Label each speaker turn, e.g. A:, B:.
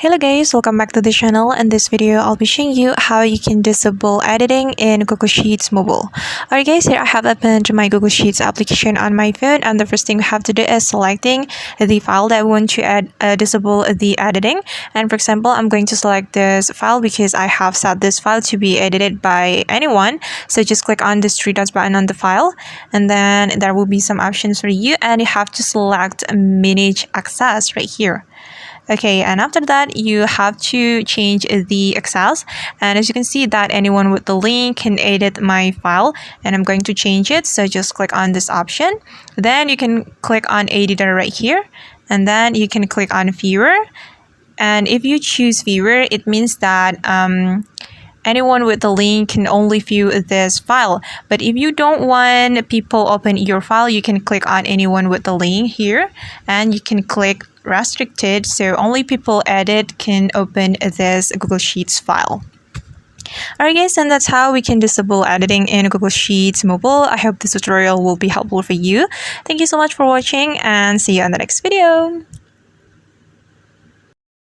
A: Hello guys, welcome back to the channel. In this video, I'll be showing you how you can disable editing in Google Sheets Mobile. Alright guys, here I have opened my Google Sheets application on my phone, and the first thing we have to do is selecting the file that we want to disable the editing. And for example, I'm going to select this file because I have set this file to be edited by anyone. So just click on this three dots button on the file, and then there will be some options for you, and you have to select manage access right here. Okay, and after that, you have to change the access. And as you can see that anyone with the link can edit my file, and I'm going to change it. So just click on this option. Then you can click on editor right here, and then you can click on viewer. And if you choose viewer, it means that anyone with the link can only view this file. But if you don't want people open your file, you can click on anyone with the link here, and you can click restricted, so only people edit can open this Google Sheets file. Alright guys, and that's how we can disable editing in Google Sheets Mobile. I hope this tutorial will be helpful for you. Thank you so much for watching, and see you on the next video.